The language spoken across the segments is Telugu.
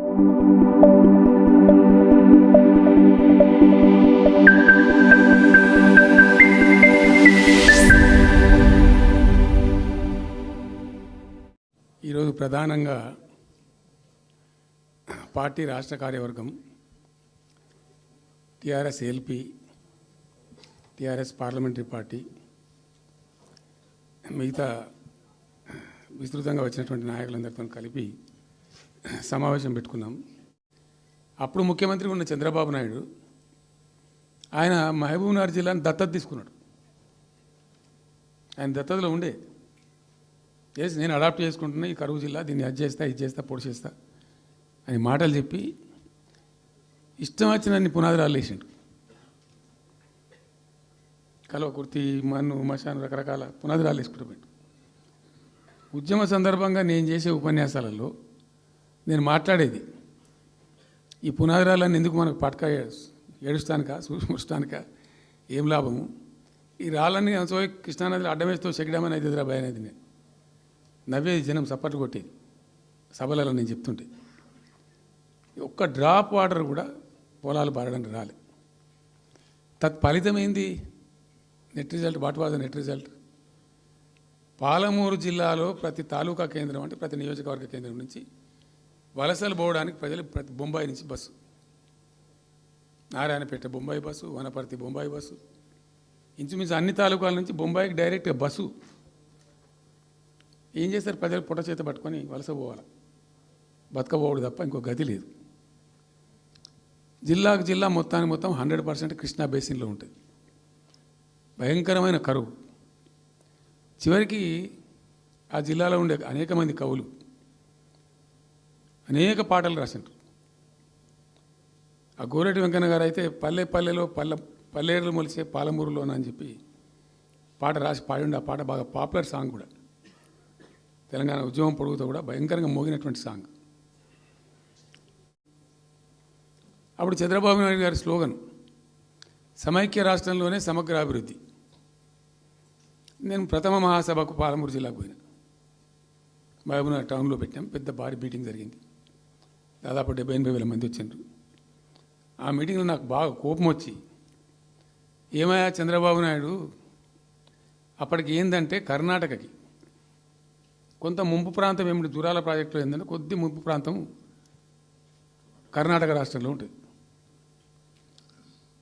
ఈరోజు ప్రధానంగా పార్టీ రాష్ట్ర కార్యవర్గం, TRS LP, TRS parliamentary party, మిగతా విస్తృతంగా వచ్చినటువంటి నాయకులందరితో కలిపి సమావేశం పెట్టుకున్నాం. అప్పుడు ముఖ్యమంత్రి ఉన్న చంద్రబాబు నాయుడు ఆయన మహబూబ్నగర్ జిల్లాను దత్తత తీసుకున్నాడు. ఆయన దత్తతలో ఉండే నేను అడాప్ట్ చేసుకుంటున్నా, ఈ కరువు జిల్లా, దీన్ని అది చేస్తా, ఇది చేస్తా, పొడి చేస్తా అని మాటలు చెప్పి ఇష్టం వచ్చినన్ని పునాదురాలు వేసిండు. కల్వకుర్తి, మన్ను, మశాను, రకరకాల పునాదురాలు వేసుకుంటూ పోయిండు. ఉద్యమ సందర్భంగా నేను చేసే ఉపన్యాసాలలో నేను మాట్లాడేది ఈ పునాదురాలన్నీ ఎందుకు మనకు పట్క ఏడుస్తానిక, చూస్తానిక, ఏం లాభము, ఈ రాళ్ళని కృష్ణానదిలో అడ్డమేస్తూ చెక్కడమని అయితే భయం అనేది నేను నవ్వేది, జనం సప్పట్లు కొట్టేది సభలలో నేను చెప్తుంటే. ఒక్క డ్రాప్ వాటర్ కూడా పొలాలు పారడానికి రాలే. తత్ఫలితమైంది net result. What was the net result? Palamuru జిల్లాలో ప్రతి తాలూకా కేంద్రం, అంటే ప్రతి నియోజకవర్గ కేంద్రం నుంచి వలసలు పోవడానికి ప్రజలు ప్రతి బొంబాయి నుంచి bus, Narayanpet Bombay bus, Wanaparthy Bombay bus, ఇంచుమించు అన్ని తాలూకాల నుంచి బొంబాయికి డైరెక్ట్గా బస్సు. ఏం చేస్తారు? ప్రజలు పొట్ట చేత పట్టుకొని వలస పోవాలి, బతకపోవడం తప్ప ఇంకో గతి లేదు. జిల్లాకు జిల్లా మొత్తానికి మొత్తం 100% కృష్ణా బేసిన్లో ఉంటుంది. భయంకరమైన కరువు. చివరికి ఆ జిల్లాలో ఉండే అనేక మంది కవులు అనేక పాటలు రాసిండ్రు. ఆ గోరెటి వెంకన్న గారు అయితే పల్లె పల్లెలో పల్లెర్లు మొలిసే పాలమూరులోన అని చెప్పి పాట రాసి పాడిండు. ఆ పాట బాగా పాపులర్ సాంగ్ కూడా, తెలంగాణ ఉద్యమం పొడుగుతో కూడా భయంకరంగా మోగినటువంటి సాంగ్. అప్పుడు చంద్రబాబు నాయుడు గారి స్లోగన్ సమైక్య రాష్ట్రంలోనే సమగ్ర అభివృద్ధి. నేను ప్రథమ మహాసభకు పాలమూరు జిల్లాకు పోయినా, మహబూబ్నగర్ టౌన్లో పెట్టాం. పెద్ద భారీ మీటింగ్ జరిగింది. దాదాపు 70,000 మంది వచ్చిండ్రు. ఆ మీటింగ్లో నాకు బాగా కోపం వచ్చి, ఏమయ్యా చంద్రబాబు నాయుడు, అప్పటికి ఏంటంటే కర్ణాటకకి కొంత ముంపు ప్రాంతం ఏమిటి, దూరాల ప్రాజెక్టులో ఏంటంటే కొద్ది ముంపు ప్రాంతం కర్ణాటక రాష్ట్రంలో ఉంటుంది.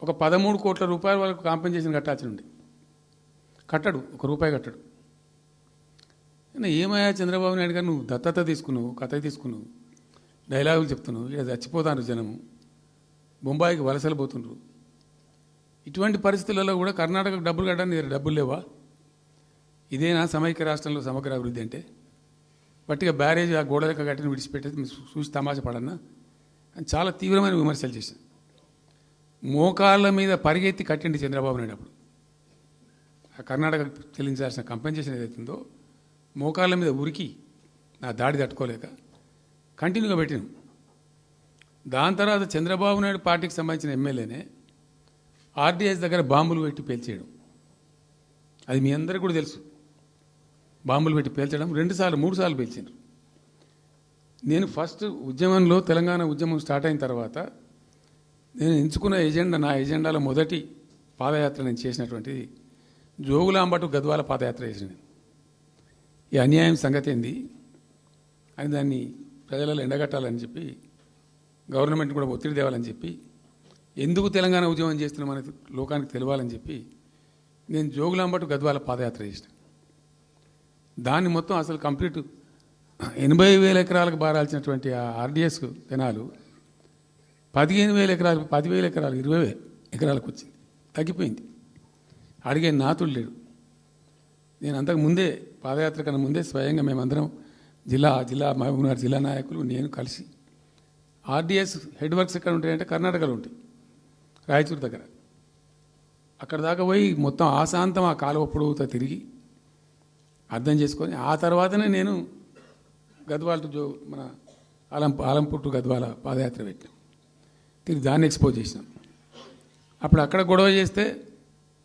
ఒక 13 కోట్ల రూపాయల వరకు కాంపెన్సేషన్ కట్టాల్సి ఉండే. కట్టడు, ₹1 కట్టడు. ఏమయ్యా చంద్రబాబు నాయుడు గారు, నువ్వు దత్తత తీసుకున్నావు, కథ తీసుకున్నావు, డైలాగులు చెప్తున్నావు, ఇక్కడ చచ్చిపోతాను జనము, బొంబాయికి వలసలు పోతుండ్రు. ఇటువంటి పరిస్థితులలో కూడా కర్ణాటకకు డబ్బులు కట్టడానికి డబ్బులు లేవా? ఇదేనా సమైక్య రాష్ట్రంలో సమగ్ర అభివృద్ధి అంటే? పట్టిగా బ్యారేజ్ ఆ గోడలక కట్టిన విడిచిపెట్టేది చూసి తమాషా పడన్నా అని చాలా తీవ్రమైన విమర్శలు చేశాను. మోకాళ్ళ మీద పరిగెత్తి కట్టిండి చంద్రబాబు నాయుడు. అప్పుడు ఆ కర్ణాటక చెల్లించాల్సిన కంపెన్సేషన్ ఏదైతుందో మోకాళ్ళ మీద ఉరికి నా దాడి తట్టుకోలేక కంటిన్యూగా పెట్టినాం. దాని తర్వాత చంద్రబాబు నాయుడు పార్టీకి సంబంధించిన ఎమ్మెల్యేనే ఆర్డీఎస్ దగ్గర బాంబులు పెట్టి పేల్చేయడం, అది మీ అందరికీ కూడా తెలుసు. బాంబులు పెట్టి పేల్చడం 2 సార్లు 3 సార్లు పేల్చారు. నేను ఫస్ట్ ఉద్యమంలో, తెలంగాణ ఉద్యమం స్టార్ట్ అయిన తర్వాత నేను ఎంచుకున్న ఎజెండా, నా ఎజెండాలో మొదటి పాదయాత్ర నేను చేసినటువంటిది జోగులాంబ టు గద్వాల పాదయాత్ర చేసిన. ఈ అన్యాయం సంగతి ఏంది అని దాన్ని ప్రజలలో ఎండగట్టాలని చెప్పి, గవర్నమెంట్ కూడా ఒత్తిడి తేవాలని చెప్పి, ఎందుకు తెలంగాణ ఉద్యమం చేస్తున్నామని లోకానికి తెలియాలని చెప్పి నేను జోగులాంబ టు గద్వాల పాదయాత్ర చేసిన. దాన్ని మొత్తం అసలు కంప్లీట్ 80,000 ఎకరాలకు బారాల్సినటువంటి ఆ ఆర్డీఎస్ కెనాలు 15,000 ఎకరాలు, 10,000 ఎకరాలు, 20,000 ఎకరాలకు వచ్చింది, తగ్గిపోయింది. అడిగే నాతుడు లేడు. నేను అంతకు ముందే, పాదయాత్ర కన్నా ముందే స్వయంగా మేమందరం జిల్లా మహబూబ్నగర్ జిల్లా నాయకులు నేను కలిసి, ఆర్డీఎస్ హెడ్ వర్క్స్ ఎక్కడ ఉంటాయంటే కర్ణాటకలో ఉంటాయి, రాయచూరు దగ్గర. అక్కడ దాకా పోయి మొత్తం ఆశాంతం ఆ కాలువ పొడవుతో తిరిగి అర్థం చేసుకొని ఆ తర్వాతనే నేను గద్వాల టు మన ఆలంపూర్ టు గద్వాల పాదయాత్ర పెట్టాం. తిరిగి దాన్ని ఎక్స్పోజ్ చేసినాం. అప్పుడు అక్కడ గొడవ చేస్తే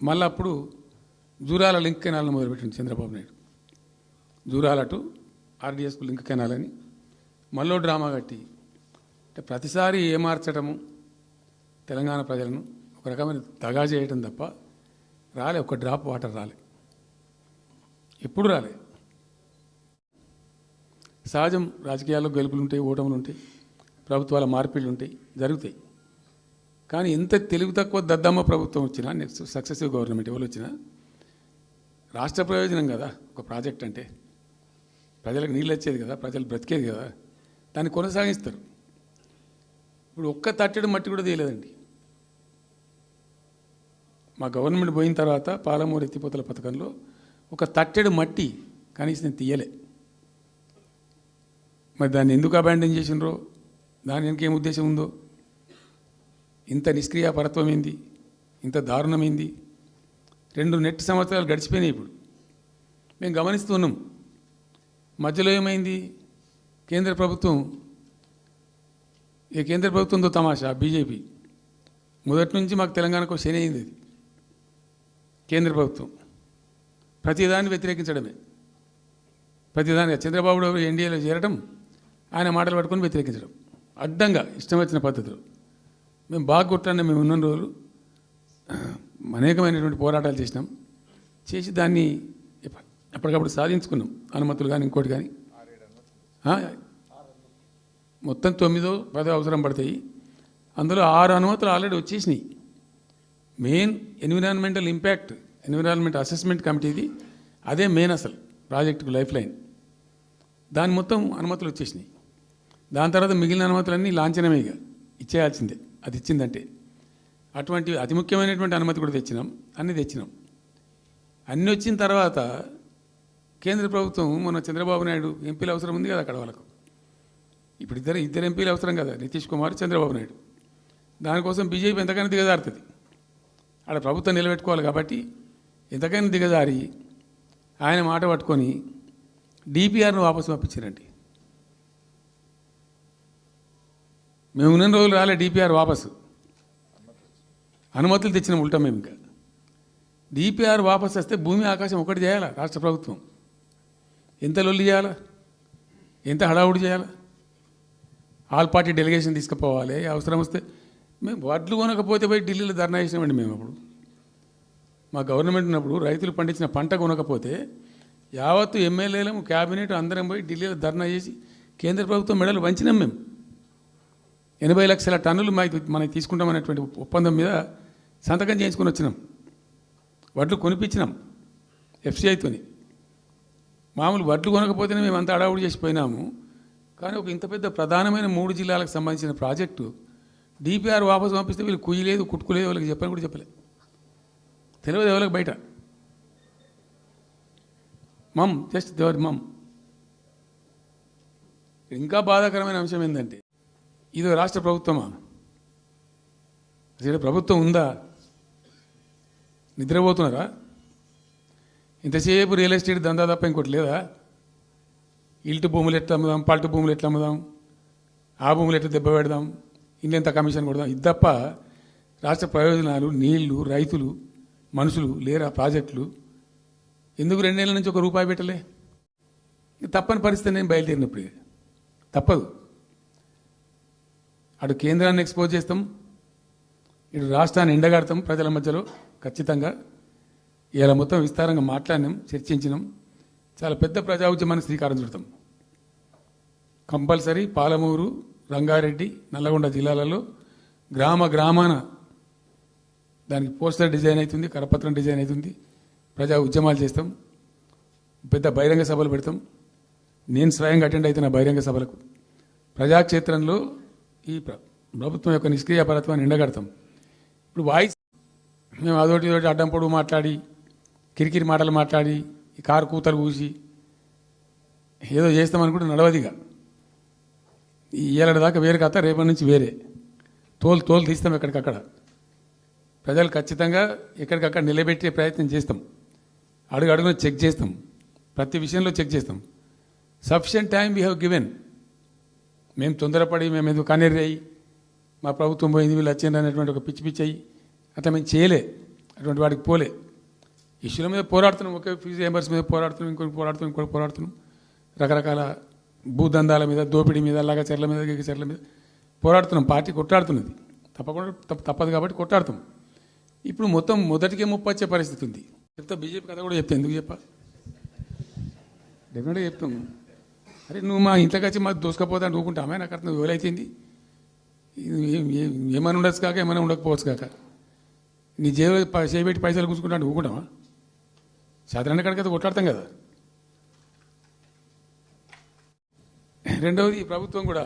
మళ్ళీ అప్పుడు జూరాల లింక్ కెనాల్ని మొదలుపెట్టింది చంద్రబాబు నాయుడు. జూరాల టు ఆర్డీఎస్కు లింక్ కెనాల్ అని మళ్ళీ డ్రామా కట్టి అంటే ప్రతిసారి ఏమార్చడము తెలంగాణ ప్రజలను ఒక రకమైన దగా చేయటం తప్ప రాలే, ఒక డ్రాప్ వాటర్ రాలే, ఎప్పుడు రాలే. సహజం, రాజకీయాల్లో గెలుపులు ఉంటాయి, ఓటములు ఉంటాయి, ప్రభుత్వాల మార్పిళ్ళు ఉంటాయి, జరుగుతాయి. కానీ ఎంత తెలుగు తక్కువ దద్దమ్మ ప్రభుత్వం వచ్చినా, నెక్స్ట్ సక్సెసివ్ గవర్నమెంట్ ఎవరు వచ్చినా రాష్ట్ర ప్రయోజనం కదా ఒక ప్రాజెక్ట్ అంటే. ప్రజలకు నీళ్ళు వచ్చేది కదా, ప్రజలు బ్రతికేది కదా, దాన్ని కొనసాగిస్తారు. ఇప్పుడు ఒక్క తట్టెడు మట్టి కూడా తీయలేదండి. మా గవర్నమెంట్ పోయిన తర్వాత పాలమూరు ఎత్తిపోతల పథకంలో ఒక తట్టెడు మట్టి కనీసం నేను తీయలే. మరి దాన్ని ఎందుకు అబాండన్ చేసినరో, దాని వెనక ఏం ఉద్దేశం ఉందో, ఇంత నిష్క్రియాపరత్వం ఏంది, ఇంత దారుణమైంది. 2 నెట్ సంవత్సరాలు గడిచిపోయినాయి. ఇప్పుడు మేము గమనిస్తున్నాం. మధ్యలో ఏమైంది, కేంద్ర ప్రభుత్వంతో తమాషా. బీజేపీ మొదటి నుంచి మాకు తెలంగాణకు శని అయింది. అది కేంద్ర ప్రభుత్వం ప్రతిదాన్ని వ్యతిరేకించడమే. ప్రతిదాన్ని చంద్రబాబు ఎన్డీఏలో చేరడం, ఆయన మాటలు పట్టుకొని వ్యతిరేకించడం, అడ్డంగా ఇష్టం వచ్చిన పద్ధతిలో. మేము బాగా కొట్టాను. మేము ఉన్న రోజులు అనేకమైనటువంటి పోరాటాలు చేసి దాన్ని ఎప్పటికప్పుడు సాధించుకున్నాం. అనుమతులు కానీ ఇంకోటి కానీ మొత్తం 9-10 అవసరం పడతాయి. అందులో 6 అనుమతులు ఆల్రెడీ వచ్చేసినాయి. మెయిన్ ఎన్విరాన్మెంట్ అసెస్మెంట్ కమిటీది అదే మెయిన్ అసలు ప్రాజెక్టుకు లైఫ్ లైన్. దాని మొత్తం అనుమతులు వచ్చేసినాయి. దాని తర్వాత మిగిలిన అనుమతులన్నీ లాంఛనమే, ఇక ఇచ్చేయాల్సిందే. అది ఇచ్చిందంటే అటువంటి అతి ముఖ్యమైనటువంటి అనుమతి కూడా తెచ్చినాం. అన్నీ వచ్చిన తర్వాత కేంద్ర ప్రభుత్వం మన చంద్రబాబు నాయుడు ఎంపీలు అవసరం ఉంది కదా అక్కడ వాళ్ళకు. ఇప్పుడు ఇద్దరు ఎంపీలు అవసరం కదా, నితీష్ కుమార్, చంద్రబాబు నాయుడు. దానికోసం బీజేపీ ఎంతకైనా దిగజారుతుంది. ఆడ ప్రభుత్వం నిలబెట్టుకోవాలి కాబట్టి ఎంతకైనా దిగజారి ఆయన మాట పట్టుకొని డిపిఆర్ను వాపసు పంపించారండి. మేము ఉన్న రోజులు రాలే డిపిఆర్ వాపసు. అనుమతులు తెచ్చిన ఉంటాం మేము. ఇంకా డిపిఆర్ వాపసు వస్తే భూమి ఆకాశం ఒకటి చేయాలా రాష్ట్ర ప్రభుత్వం. ఎంత లొల్లి చేయాలా, ఎంత హడావుడి చేయాలా. ఆల్ పార్టీ డెలిగేషన్ తీసుకుపోవాలి. అవసరం వస్తే మేము వడ్లు కొనకపోతే పోయి ఢిల్లీలో ధర్నా చేసినామండి. మేము అప్పుడు మా గవర్నమెంట్ ఉన్నప్పుడు రైతులు పండించిన పంట కొనకపోతే యావత్తు ఎమ్మెల్యేలము, క్యాబినెట్ అందరం పోయి ఢిల్లీలో ధర్నా చేసి కేంద్ర ప్రభుత్వం మెడలు వంచినాం. మేము 80 లక్షల టన్నులు మనకి తీసుకుంటామనేటువంటి ఒప్పందం మీద సంతకం చేయించుకొని వచ్చినాం. వడ్లు కొనిపించినాం ఎఫ్సిఐతోని. మామూలు వడ్లు కొనకపోతేనే మేము అంతా అడావుడి చేసిపోయినాము. కానీ ఒక ఇంత పెద్ద ప్రధానమైన 3 జిల్లాలకు సంబంధించిన ప్రాజెక్టు డిపిఆర్ వాపసు పంపిస్తే వీళ్ళు కుయ్యలేదు, కుట్టుకోలేదు, వాళ్ళకి చెప్పని కూడా చెప్పలేదు. తెలియదు ఎవరికి బయట. జస్ట్ దేవర్ ఇంకా బాధాకరమైన అంశం ఏంటంటే, ఇది రాష్ట్ర ప్రభుత్వమా? అసలు ప్రభుత్వం ఉందా? నిద్రపోతున్నారా? ఇంతసేపు రియల్ ఎస్టేట్ దందా తప్ప ఇంకోటి లేదా? ఇల్టు భూములు ఎట్లా అమ్ముదాం, పల్టు భూములు ఎట్లా అమ్ముదాం, ఆ భూములు ఎట్లా దెబ్బ పెడదాం, ఇంత కమిషన్ కొడదాం, ఇది తప్ప రాష్ట్ర ప్రయోజనాలు, నీళ్లు, రైతులు, మనుషులు లేరా? ప్రాజెక్టులు ఎందుకు 2 నెలల నుంచి ₹1 పెట్టలే? తప్పని పరిస్థితి. నేను బయలుదేరినప్పుడు తప్పదు. అటు కేంద్రాన్ని ఎక్స్పోజ్ చేస్తాం, ఇటు రాష్ట్రాన్ని ఎండగడతాం ప్రజల మధ్యలో. ఖచ్చితంగా ఇలా మొత్తం విస్తారంగా మాట్లాడినాం, చర్చించినాం. చాలా పెద్ద ప్రజా ఉద్యమానికి శ్రీకారం చుడతాం. కంపల్సరీ పాలమూరు, రంగారెడ్డి, నల్లగొండ జిల్లాలలో గ్రామాన దానికి పోస్టర్ డిజైన్ అవుతుంది, కరపత్రం డిజైన్ అవుతుంది. ప్రజా ఉద్యమాలు చేస్తాం, పెద్ద బహిరంగ సభలు పెడతాం. నేను స్వయంగా అటెండ్ అవుతున్న బహిరంగ సభలకు. ప్రజాక్షేత్రంలో ఈ ప్రభుత్వం యొక్క నిష్క్రియాపరత్వాన్ని ఎండగడతాం. ఇప్పుడు వాయిస్ మేము అదోటి ఇదోటి అడ్డం పొడుగు మాట్లాడి, కిరికిరి మాటలు మాట్లాడి, ఈ కారు కూతలు కూసి ఏదో చేస్తామనుకుంటే నడవదిగా. ఈ ఏళ్ళ దాకా వేరే కథ, రేపటి నుంచి వేరే తోలు తీస్తాం ఎక్కడికక్కడ. ప్రజలు ఖచ్చితంగా ఎక్కడికక్కడ నిలబెట్టే ప్రయత్నం చేస్తాం. అడుగున చెక్ చేస్తాం, ప్రతి విషయంలో చెక్ చేస్తాం. Sufficient time we have given. మేము తొందరపడి మేము ఎందుకు కన్నెర్రయ్యి మా ప్రభుత్వం పోయింది వీళ్ళు వచ్చింది అనేటువంటి ఒక పిచ్చి అయ్యి అట్లా మేము చేయలే. అటువంటి వాడికి పోలే. ఇష్యూల మీద పోరాడుతున్నాం, ఒకే ఫీజు ఎంబర్స్ మీద పోరాడుతున్నాం, ఇంకోటి పోరాడుతున్నాం, రకరకాల భూదందాల మీద, దోపిడీ మీద, లగచర్ల మీద, గిగచర్ల మీద పోరాడుతున్నాం, పార్టీ కొట్లాడుతున్నది, తప్పదు కాబట్టి కొట్లాడుతాం. ఇప్పుడు మొత్తం మొదటికే ముప్పు వచ్చే పరిస్థితి ఉంది. చెప్తా, బీజేపీ కథ కూడా చెప్తా, ఎందుకు చెప్పా, డెఫినెట్గా చెప్తాం. అరే నువ్వు మా ఇంట్లోకి వచ్చి మాకు దోసుకపోతా అని ఊరుకుంటామే, నాకు అర్థం ఎవరైతుంది, ఏమైనా ఉండొచ్చు కాక ఏమైనా ఉండకపోవచ్చు కాక, నీ జేబు చేయబెట్టి పైసలు కూర్చుకుంటా అంటే ఊరుకుంటామా? సాధారణ కాడికైతే కొట్లాడతాం కదా. రెండవది, ఈ ప్రభుత్వం కూడా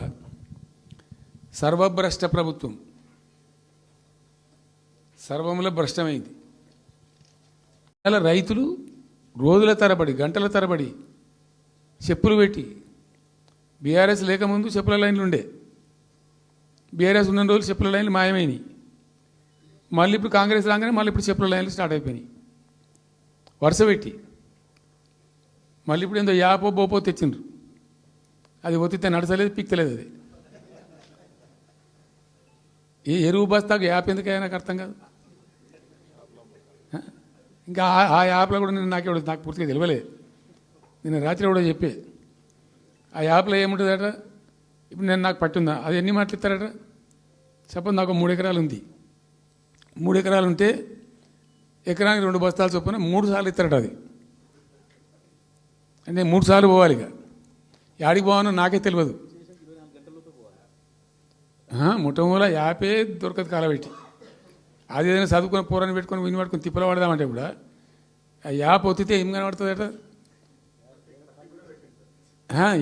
సర్వభ్రష్ట ప్రభుత్వం, సర్వంలో భ్రష్టమైంది. అలా రైతులు రోజుల తరబడి గంటల తరబడి చెప్పులు పెట్టి, బీఆర్ఎస్ లేకముందు చెప్పుల లైన్లు ఉండే, బీఆర్ఎస్ ఉన్న రోజులు చెప్పుల లైన్లు మాయమైనవి. మళ్ళీ ఇప్పుడు కాంగ్రెస్ రాగానే మళ్ళీ ఇప్పుడు చెప్పుల లైన్లు స్టార్ట్ అయిపోయినాయి వరుస పెట్టి. మళ్ళీ ఇప్పుడు ఏందో యాపో బోపో తెచ్చిండ్రు, అది ఒత్తితే నడచలేదు, పిక్తలేదు. అది ఏ ఎరువు బస్తాకు యాప్ ఎందుకైనా నాకు అర్థం కాదు. ఇంకా ఆ యాప్లో కూడా నేను నాకు పూర్తిగా తెలియలేదు. నేను రాత్రి కూడా చెప్పే, ఆ యాప్లో ఏముంటుందట, ఇప్పుడు నాకు పట్టుందా, అది ఎన్ని మాటలు ఇస్తారట. సపోజ్ నాకు 3 ఎకరాలు ఉంది, 3 ఎకరాలు ఉంటే ఎకరానికి 2 బస్తాలు చొప్పున 3 సార్లు ఇస్తారట. అది అంటే 3 సార్లు పోవాలి. ఇక యాడికి పోవానో నాకే తెలియదు. మొట్టమొదటి యాపే దొరకదు కాలబెట్టి. అది ఏదైనా చదువుకుని పోరాని పెట్టుకొని విని పట్టుకొని తిప్పలు పడదామంటే కూడా ఆ యాప్ ఒత్తితే ఏం కనబడుతుందట,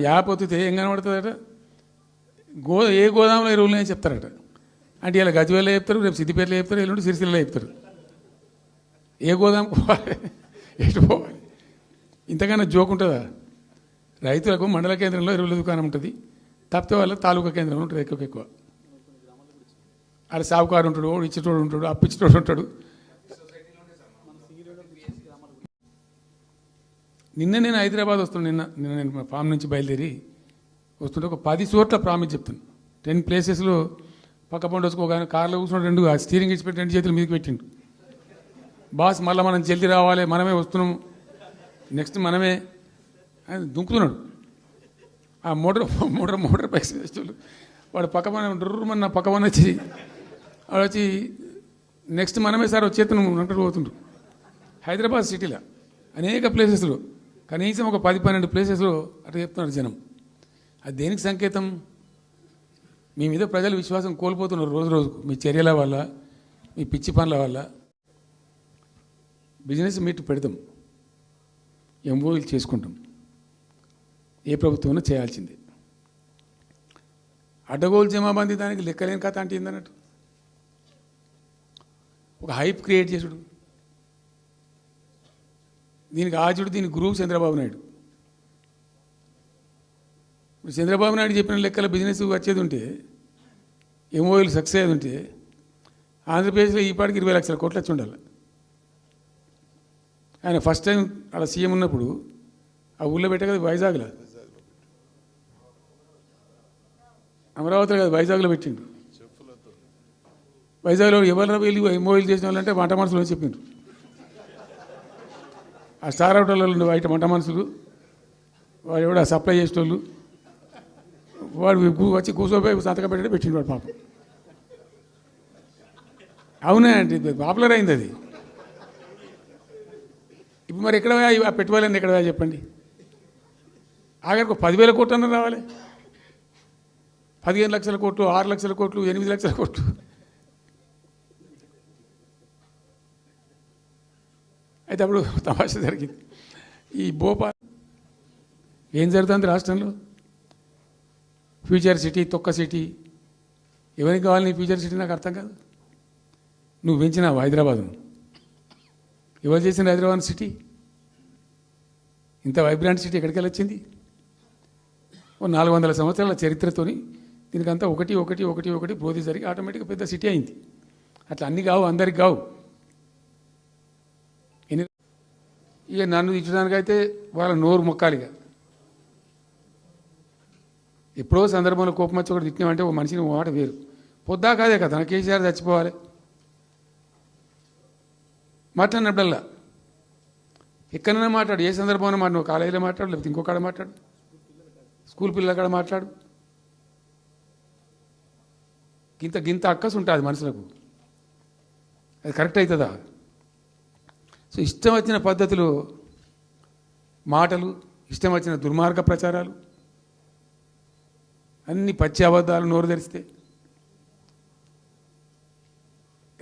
యాప్ ఒత్తితే ఏం కనబడుతుందట, ఏ గోదాంలో ఎరువులు అని చెప్తారట. అంటే ఇలా గజ్వేల్లో చెప్తారు, రేపు సిద్దిపేటలో చెప్తారు, ఎల్లుండి సిరిసిల్లలో చెప్తారు. ఏ గోదాం పోవాలి, ఎటు పోవాలి, ఇంతకన్నా జోక్ ఉంటుందా? రైతులకు మండల కేంద్రంలో ఎరువుల దుకాణం ఉంటుంది, తప్పితే వాళ్ళ తాలూకా కేంద్రంలో ఉంటుంది ఎక్కువ. అలా సాగుకారు ఉంటాడు, ఇచ్చేటోడు ఉంటాడు, అప్పిచ్చేటోడు ఉంటాడు. నిన్న నేను హైదరాబాద్ వస్తున్నాను, నిన్న నేను మా ఫామ్ నుంచి బయలుదేరి వస్తుంటే ఒక 10 చోట్ల ప్రామిస్ చెప్తాను. 10 ప్లేసెస్లో పక్క పండు వచ్చుకో, కానీ కార్లో కూర్చున్నాడు, 2 స్టీరింగ్ ఇచ్చిపెట్టి 2 చేతులు మీదకి పెట్టిండు. బాస్ మళ్ళీ మనం జల్దీ రావాలి, మనమే వస్తున్నాం, నెక్స్ట్ మనమే అని దుంకుతున్నాడు. ఆ మోటార్ బైక్స్ వేసేవాళ్ళు వాడు పక్కన పక్కన వచ్చి వాడు వచ్చి నెక్స్ట్ మనమే సార్ వచ్చేతను అంటారు పోతుండ్రు. హైదరాబాద్ సిటీలో అనేక ప్లేసెస్లో కనీసం ఒక 10-12 ప్లేసెస్లో అట్లా చెప్తున్నారు జనం. అది దేనికి సంకేతం? మీ మీద ప్రజలు విశ్వాసం కోల్పోతున్నారు రోజు రోజుకు, మీ చర్యల వల్ల, మీ పిచ్చి పనుల వల్ల. బిజినెస్ మీట్ పెడతాం, ఎంఓయూలు చేసుకుంటాం, ఏ ప్రభుత్వం చేయాల్సిందే. అడ్డగోలు జమాబందీ దానికి లెక్కలేని కథ అంటే ఏందన్నట్టు, ఒక హైప్ క్రియేట్ చేసుడు, దీనికి ఆజుడు, దీనికి గురువు చంద్రబాబు నాయుడు. ఇప్పుడు చంద్రబాబు నాయుడు చెప్పిన లెక్కల బిజినెస్ వచ్చేది ఉంటే, ఎంఓయూలు సక్సెస్ అయ్యేది ఉంటే, ఆంధ్రప్రదేశ్లో ఈ పాటికి 20 లక్షల కోట్లు వచ్చి ఉండాలి. ఆయన ఫస్ట్ టైం అలా సీఎం ఉన్నప్పుడు ఆ ఊళ్ళో పెట్టే కదా, వైజాగ్లో, అమరావతిలో కదా, వైజాగ్లో పెట్టిండు. వైజాగ్లో ఎవరు వెళ్ళి ఎంఓయూలు చేసిన వాళ్ళంటే వంట మనుషులు అని చెప్పిండ్రు. ఆ స్టార్ హోటల్లో ఉండే బయట వంట మనుషులు, వాడు ఎవడ సప్లై చేసేటోళ్ళు, వాడు వచ్చి కూర్చోపోయి సంతకం పెట్టే పెట్టిండు వాడు పాపం. అవునా అంటే పాపులర్ అయింది అది. ఇప్పుడు మరి ఎక్కడ ఆ పెట్టుబడులన్నీ ఎక్కడ చెప్పండి? ఆఖరికి 10,000 కోట్లు అన్న రావాలి, 15 లక్షల కోట్లు, 6 లక్షల కోట్లు, 8 లక్షల కోట్లు. అయితే అప్పుడు తమాషా జరిగింది. ఈ భోపాల్ ఏం జరుగుతుంది రాష్ట్రంలో? ఫ్యూచర్ సిటీ, తొక్క సిటీ, ఎవరికి కావాలి నీ ఫ్యూచర్ సిటీ? నాకు అర్థం కాదు. నువ్వు పెంచినావు హైదరాబాద్ను, ఎవరు చేసిన హైదరాబాద్ సిటీ? ఇంత వైబ్రాంట్ సిటీ ఎక్కడికి వెళ్ళొచ్చింది? ఓ 400 సంవత్సరాల చరిత్రతోని దీనికంతా ఒకటి బోధి జరిగి ఆటోమేటిక్గా పెద్ద సిటీ అయింది. అట్లా అన్నీ కావు, అందరికి కావు. ఇక నన్ను ఇచ్చడానికైతే వాళ్ళ నోరు మొక్కాలిగా. ఎప్పుడో సందర్భంలో కోపం వచ్చి ఒకటి తిట్టినామంటే ఒక మనిషిని మాట వేరు. పొద్దా కాదే కదా, నా కేసీఆర్ చచ్చిపోవాలి మాట్లాడినప్పుడల్లా ఎక్కడైనా మాట్లాడు, ఏ సందర్భంలో మాట, నువ్వు కాలేజీలో మాట్లాడు, లేకపోతే ఇంకో కాడ మాట్లాడు, స్కూల్ పిల్లల కాడ మాట్లాడు. గింత గింత అక్కసు ఉంటుంది మనుషులకు. అది కరెక్ట్ అవుతుందా? సో ఇష్టం వచ్చిన పద్ధతులు, మాటలు, ఇష్టం వచ్చిన దుర్మార్గ ప్రచారాలు, అన్ని పచ్చి అబద్ధాలు నోరు తెరిస్తే.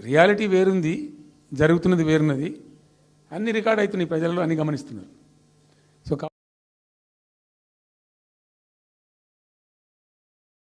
రియాలిటీ వేరుంది, జరుగుతున్నది వేరున్నది. అన్ని రికార్డ్ అవుతున్నాయి, ప్రజలలో అన్ని గమనిస్తున్నారు.